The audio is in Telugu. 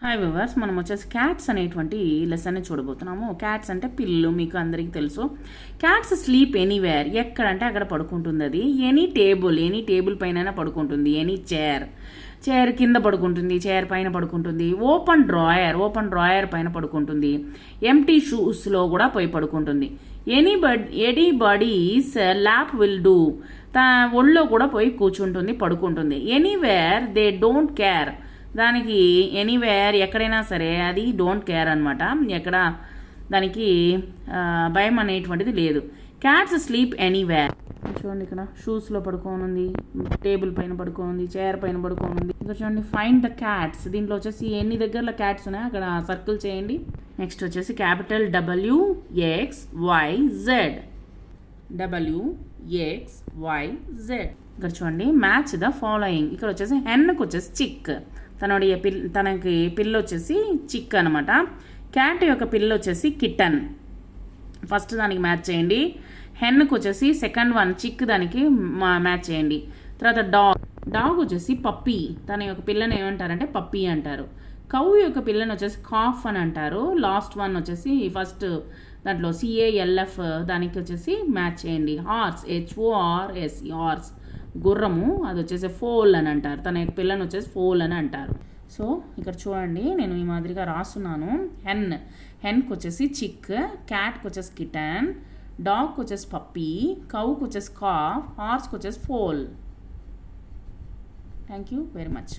హాయ్ వ్యూవర్స్, మనం వచ్చేసి క్యాట్స్ అనేటువంటి లెసన్ని చూడబోతున్నాము. క్యాట్స్ అంటే పిల్లు, మీకు అందరికీ తెలుసు. క్యాట్స్ స్లీప్ ఎనీవేర్, ఎక్కడంటే అక్కడ పడుకుంటుంది. అది ఎనీ టేబుల్ పైన పడుకుంటుంది. ఎనీ చైర్ కింద పడుకుంటుంది, చైర్ పైన పడుకుంటుంది. ఓపెన్ డ్రాయర్ పైన పడుకుంటుంది. ఎంటీ షూస్లో కూడా పోయి పడుకుంటుంది. ఎనీబడీస్ ల్యాప్ విల్ డూ, ఒళ్ళో కూడా పోయి కూర్చుంటుంది, పడుకుంటుంది. ఎనీవేర్ దే డోంట్ కేర్, దానికి ఎనీవేర్ ఎక్కడైనా సరే అది డోంట్ కేర్ అనమాట. ఎక్కడ దానికి భయం అనేటువంటిది లేదు. Cats sleep anywhere. చూడండి, ఇక్కడ షూస్లో పడుకోనుంది, టేబుల్ పైన పడుకోనుంది, చైర్ పైన పడుకోనుంది. ఇక్కడ చూడండి, ఫైండ్ ద క్యాట్స్. దీంట్లో వచ్చేసి ఎన్ని దగ్గరలో క్యాట్స్ ఉన్నాయో అక్కడ సర్కిల్ చేయండి. నెక్స్ట్ వచ్చేసి క్యాపిటల్ WXYZ. ఇక్కడ చూడండి, మ్యాచ్ ద ఫాలోయింగ్. ఇక్కడ వచ్చేసి హెన్కి వచ్చేసి చిక్, తనకి పిల్ల వచ్చేసి చిక్ అనమాట. క్యాట్ యొక్క పిల్ల వచ్చేసి కిటన్. ఫస్ట్ దానికి మ్యాచ్ చేయండి. హెన్కి వచ్చేసి సెకండ్ వన్ చిక్, దానికి మ్యాచ్ చేయండి. తర్వాత డాగ్ వచ్చేసి పప్పీ, తన యొక్క పిల్లని ఏమంటారంటే పప్పీ అంటారు. కౌ యొక్క పిల్లని వచ్చేసి కాఫ్ అని అంటారు. లాస్ట్ వన్ వచ్చేసి ఫస్ట్ దాంట్లో CALF, దానికి వచ్చేసి మ్యాచ్ చేయండి. హార్స్, HORS, హార్స్ గుర్రము, అది వచ్చేసి ఫోల్ అని అంటారు. తన యొక్క పిల్లని వచ్చేసి ఫోల్ అని అంటారు. సో ఇక్కడ చూడండి, నేను ఈ మాదిరిగా రాస్తున్నాను. హెన్కి వచ్చేసి చిక్, క్యాట్కి వచ్చేసి కిటన్, డాగ్కి వచ్చేసి పప్పీ, కౌకి వచ్చేసి కాఫ్, హార్స్కి వచ్చేసి foal. Thank you very much.